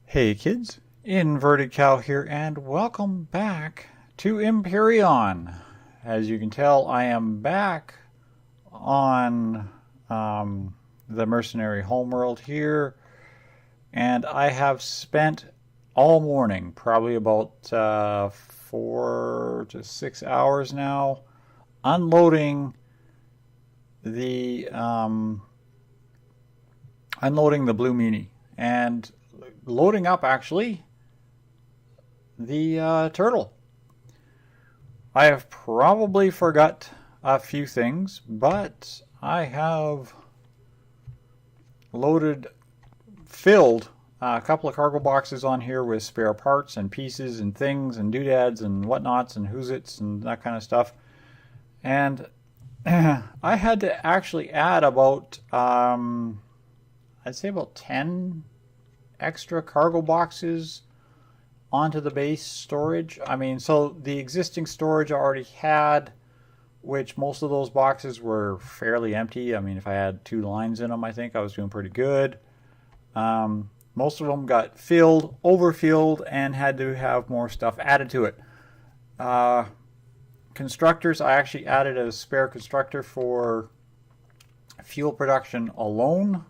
Hey kids, Inverted Cow here, and welcome back to Empyrion. As you can tell, I am back on the mercenary homeworld here, and I have spent all morning, probably about 4 to 6 hours now, unloading the Blue Meanie and loading up actually the turtle. I have probably forgot a few things, but I have filled a couple of cargo boxes on here with spare parts and pieces and things and doodads and whatnots and whoozits and that kind of stuff. And I had to actually add about, I'd say about 10 extra cargo boxes onto the base storage. I mean, so the existing storage I already had, which most of those boxes were fairly empty. I mean, if I had 2 lines in them, I think I was doing pretty good. Most of them got filled, overfilled, and had to have more stuff added to it. Constructors, I actually added a spare constructor for fuel production alone.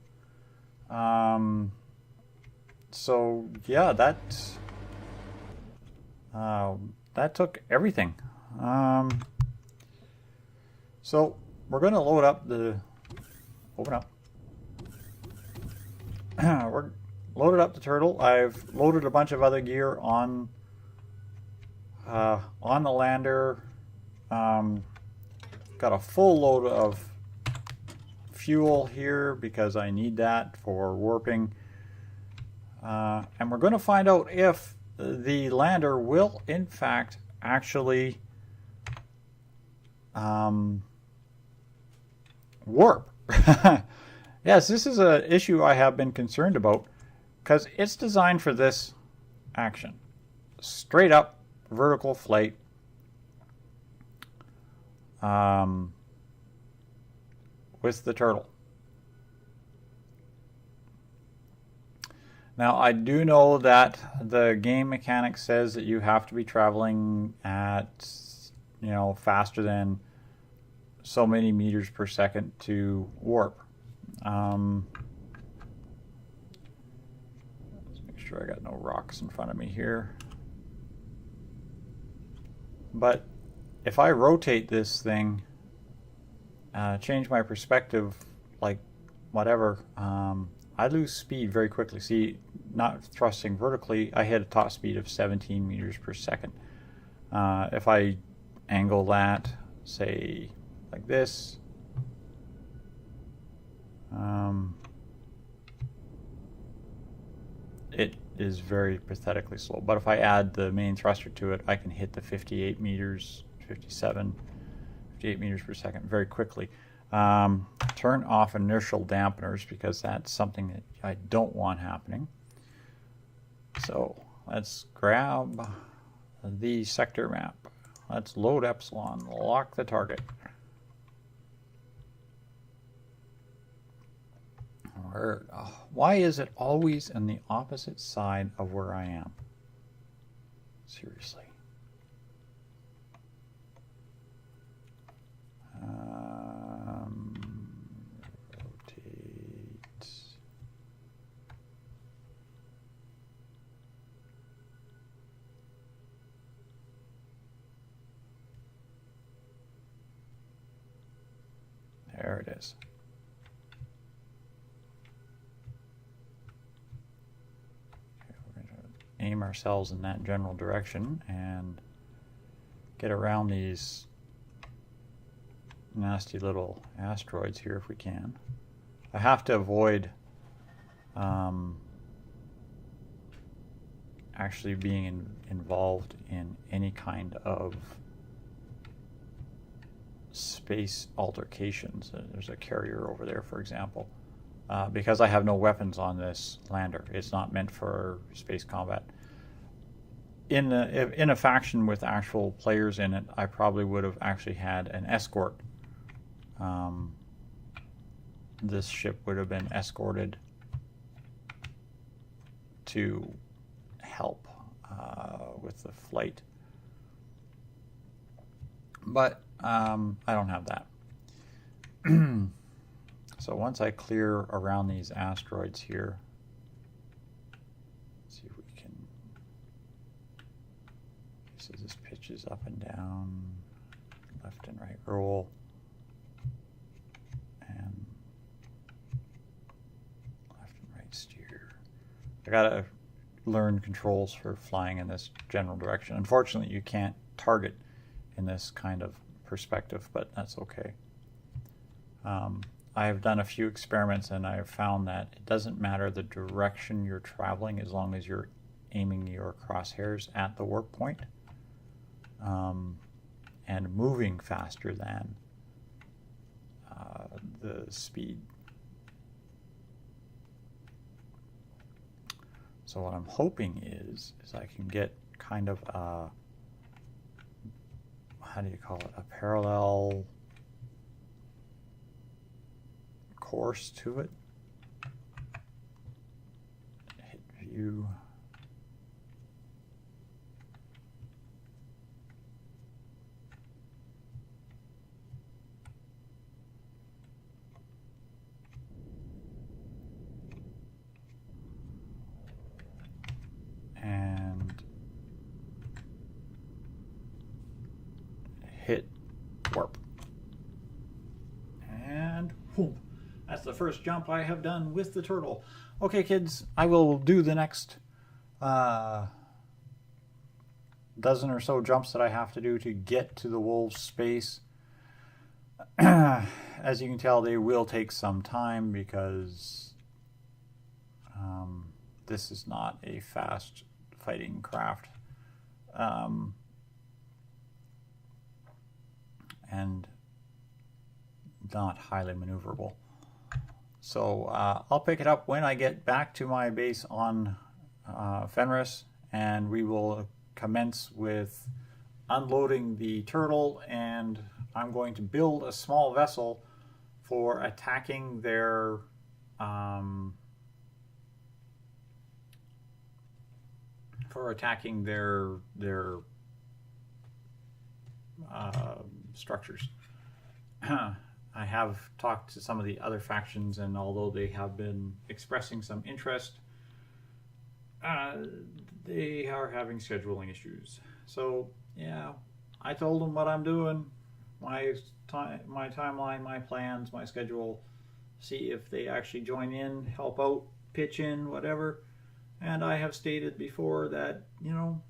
So yeah, that took everything. So we're going to load up open up. We're loaded up the turtle. I've loaded a bunch of other gear on the lander. Got a full load of fuel here because I need that for warping. And we're going to find out if the lander will, in fact, actually warp. Yes, this is an issue I have been concerned about because it's designed for this action. Straight up vertical flight. With the turtle. Now, I do know that the game mechanic says that you have to be traveling at, faster than so many meters per second to warp. Let's make sure I got no rocks in front of me here. But if I rotate this thing, change my perspective, like whatever, I lose speed very quickly. See, not thrusting vertically, I hit a top speed of 17 meters per second. If I angle that, say, like this, it is very pathetically slow. But if I add the main thruster to it, I can hit the 58 meters, 57, 58 meters per second very quickly. Turn off inertial dampeners because that's something that I don't want happening. So let's grab the sector map. Let's load Epsilon, lock the target. Why is it always on the opposite side of where I am? Seriously. Rotate. There it is. Okay, we're going to aim ourselves in that general direction and get around these nasty little asteroids here if we can. I have to avoid actually being involved in any kind of space altercations. There's a carrier over there, for example, because I have no weapons on this lander. It's not meant for space combat. In a faction with actual players in it, I probably would have actually had an escort. This ship would have been escorted to help with the flight. But I don't have that. So once I clear around these asteroids here, let's see if we can. So this pitches up and down, left and right roll, and left and right steer. I gotta learn controls for flying in this general direction. Unfortunately, you can't target in this kind of perspective, but that's okay. I have done a few experiments and I have found that it doesn't matter the direction you're traveling as long as you're aiming your crosshairs at the warp point and moving faster than the speed. So what I'm hoping is I can get kind of a, how do you call it, a parallel course to it. Hit view. And hit warp. And boom. That's the first jump I have done with the turtle. Okay, kids, I will do the next dozen or so jumps that I have to do to get to the wolf's space. As you can tell, they will take some time because this is not a fast fighting craft. And not highly maneuverable. So I'll pick it up when I get back to my base on Fenris, and we will commence with unloading the turtle, and I'm going to build a small vessel for attacking their structures. I have talked to some of the other factions, and although they have been expressing some interest, they are having scheduling issues. So yeah, I told them what I'm doing, my timeline, my plans, my schedule, see if they actually join in, help out, pitch in, whatever. And I have stated before that, you know,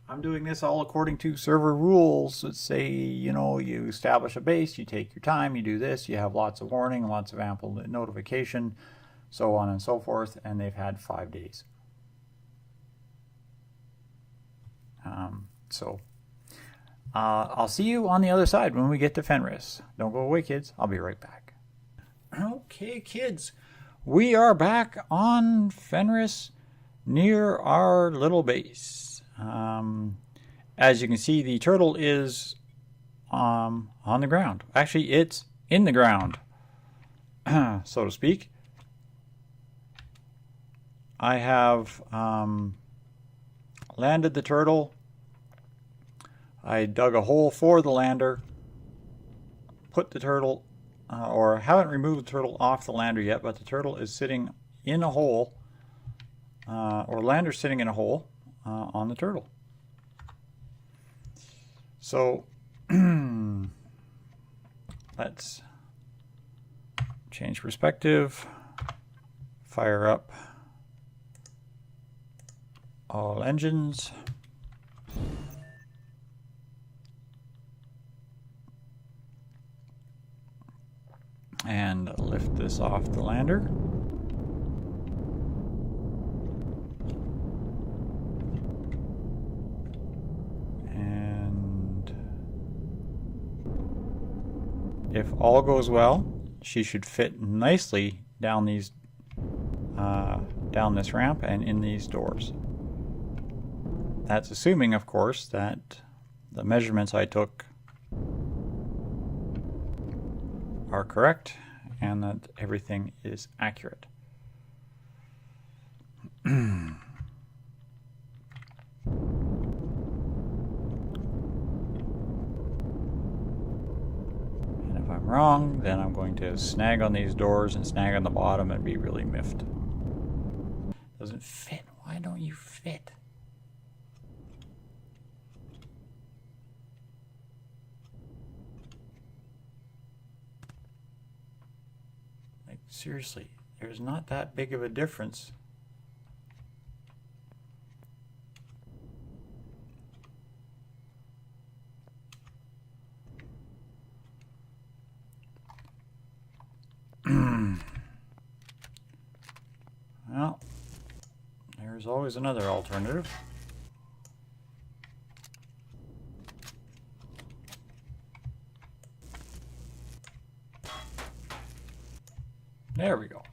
I'm doing this all according to server rules that say, you know, you establish a base, you take your time, you do this, you have lots of warning, lots of ample notification, so on and so forth, and they've had 5 days. I'll see you on the other side when we get to Fenris. Don't go away, kids. I'll be right back. Okay, kids. We are back on Fenris near our little base. As you can see, the turtle is on the ground. Actually, it's in the ground, so to speak. I have landed the turtle. I dug a hole for the lander, put the turtle, or haven't removed the turtle off the lander yet, but the turtle is sitting in a hole, or lander's sitting in a hole on the turtle. So let's change perspective, fire up all engines, and lift this off the lander. And if all goes well, she should fit nicely down these down this ramp and in these doors. That's assuming, of course, that the measurements I took are correct and that everything is accurate. wrong, then I'm going to snag on these doors and snag on the bottom and be really miffed. Doesn't fit. Why don't you fit? Like, seriously, there's not that big of a difference. Well, there's always another alternative. There we go.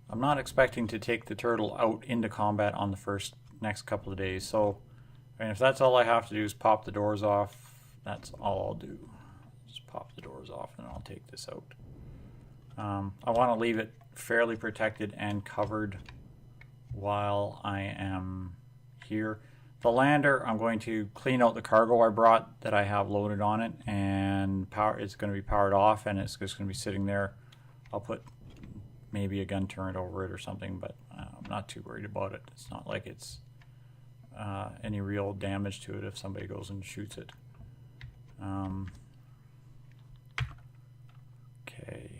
I'm not expecting to take the turtle out into combat on the next couple of days, so I mean, if that's all I have to do is pop the doors off, that's all I'll do. Just pop the doors off and I'll take this out. I want to leave it fairly protected and covered while I am here. The lander, I'm going to clean out the cargo I brought that I have loaded on it, and it's going to be powered off, and it's just going to be sitting there. I'll put maybe a gun turret over it or something, but I'm not too worried about it. It's not like it's any real damage to it if somebody goes and shoots it. Okay.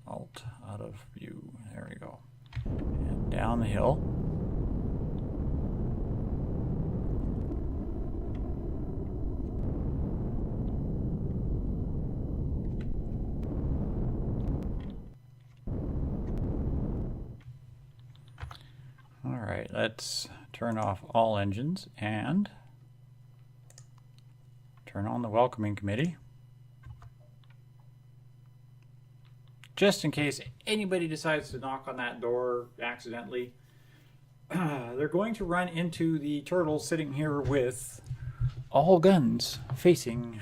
Alt out of view. There we go. And down the hill. All right, let's turn off all engines and turn on the welcoming committee. Just in case anybody decides to knock on that door accidentally, they're going to run into the turtle sitting here with all guns facing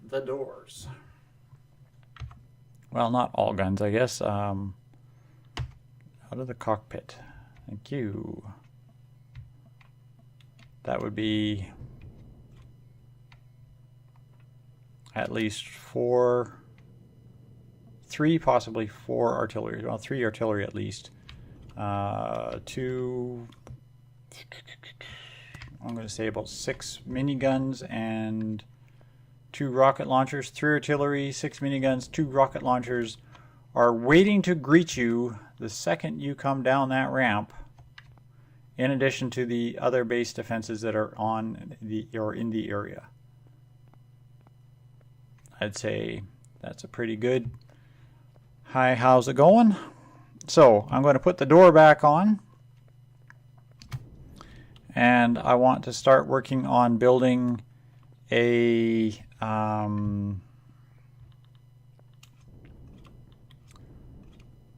the doors. Well, not all guns, I guess. Out of the cockpit. Thank you. That would be at least three, possibly four artillery. Well, 3 artillery at least. 2, I'm going to say about 6 miniguns and 2 rocket launchers. 3 artillery, 6 miniguns, 2 rocket launchers are waiting to greet you the second you come down that ramp, in addition to the other base defenses that are on or in the area. I'd say that's a pretty good. Hi, how's it going? So I'm going to put the door back on, and I want to start working on building a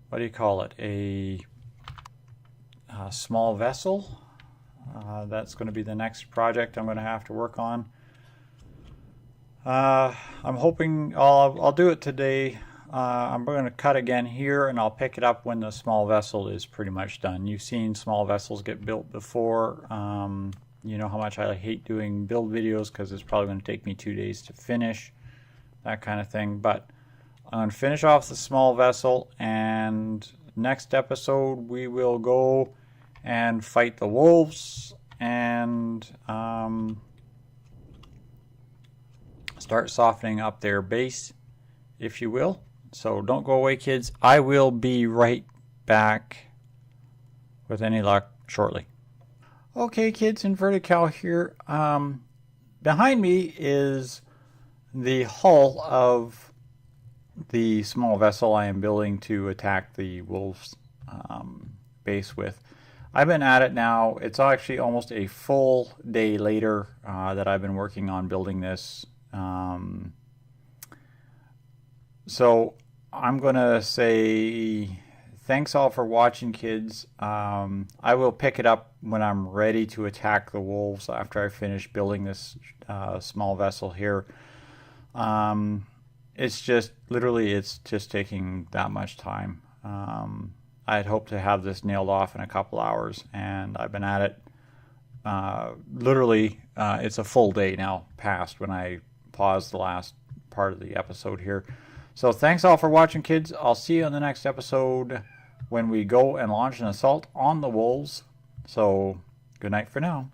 what do you call it? A small vessel. That's going to be the next project I'm going to have to work on. I'm hoping I'll do it today. I'm going to cut again here, and I'll pick it up when the small vessel is pretty much done. You've seen small vessels get built before. You know how much I hate doing build videos because it's probably going to take me 2 days to finish, that kind of thing. But I'm going to finish off the small vessel, and next episode we will go and fight the wolves and start softening up their base, if you will. So don't go away, kids. I will be right back with any luck shortly. Okay, kids, Inverted Cow here. Behind me is the hull of the small vessel I am building to attack the wolves base with. I've been at it now. It's actually almost a full day later that I've been working on building this. So I'm going to say thanks all for watching, kids. I will pick it up when I'm ready to attack the wolves after I finish building this small vessel here. It's just literally, it's just taking that much time. I had hoped to have this nailed off in a couple hours, and I've been at it. Literally, it's a full day now past when I paused the last part of the episode here. So thanks all for watching, kids. I'll see you on the next episode when we go and launch an assault on the wolves. So good night for now.